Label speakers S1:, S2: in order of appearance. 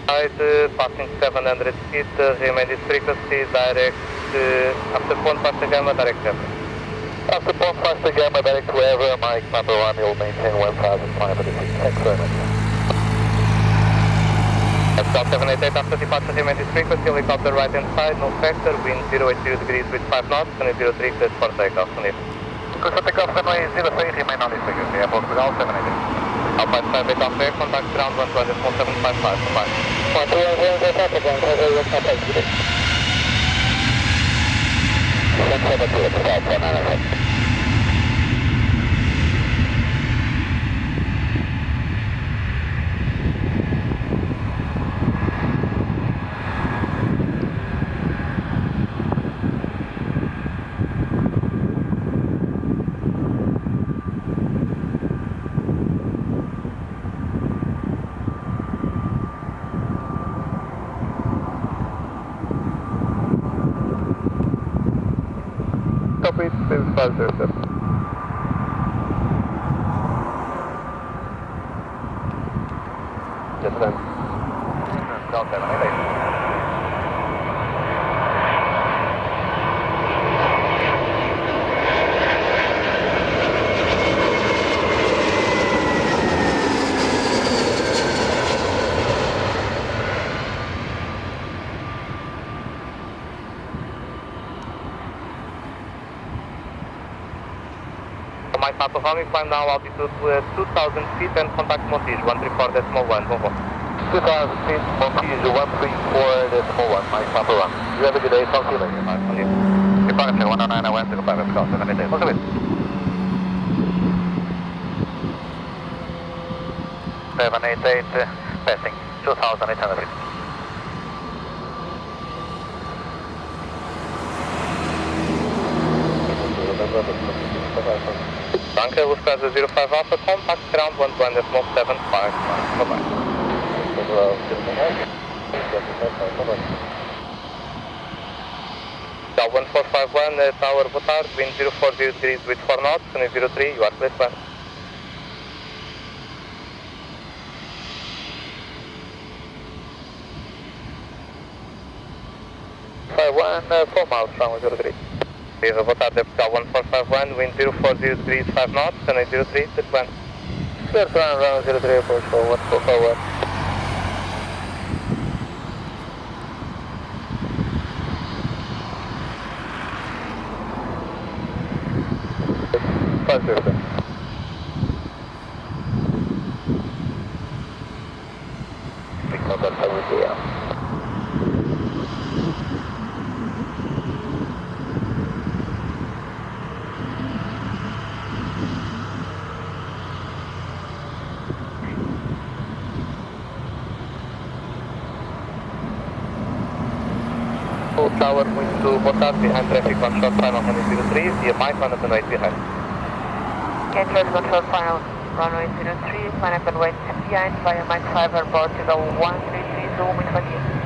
S1: Passing 700 feet, remain this frequency, direct, after Pont Pasta Gamma, direct Ever.
S2: After Pont Pasta Gamma, direct to Ever, Mike number 1, you'll maintain 1,500 feet. Thanks very much.
S1: South 788, after departure, remain this frequency, helicopter right hand side, no factor, wind 080 degrees with 5 knots, and 03, cleared for takeoff, Sunil.
S2: Clear for takeoff, runway 03, remain on this frequency, Airport Portugal 788.
S1: Alpine 58 off air, contact ground 120, 1755, goodbye.
S2: 120, Portugal, 788. 772, South 198.
S1: Copy, 7507.
S2: Just then. South 788.
S1: Mike Papa Foamy, climb now altitude 2,000 feet and contact Montijo, 134.1, move on.
S2: 2,000 feet, Montijo 134.1, Mike Papa 1. You have a good day, talk to you later, Mike. Departure 109, I went to Goodbye, Pascal, 788. Look at it. 788, passing, 2,800 feet.
S1: Danke, Lufthansa 05 Alpha, contact ground 120.75, bye-bye. Dow 1451, tower, boa tarde, wind 040 degrees with 4 knots, and 03, you are clear to land. 4 miles from 03. Boa tarde, Portugal 1451, wind 040 degrees 5 knots, and 03, clear to land.
S2: Clear to land, 03, Portugal 1451. 507. Because that's how we do it.
S1: Tower, wind to boa tarde, behind traffic, one short final, 103, via Mike, 108 behind.
S3: Gateway control final, runway 03, 108 behind via Mike 5 Airport, Portugal 1330, wind 28.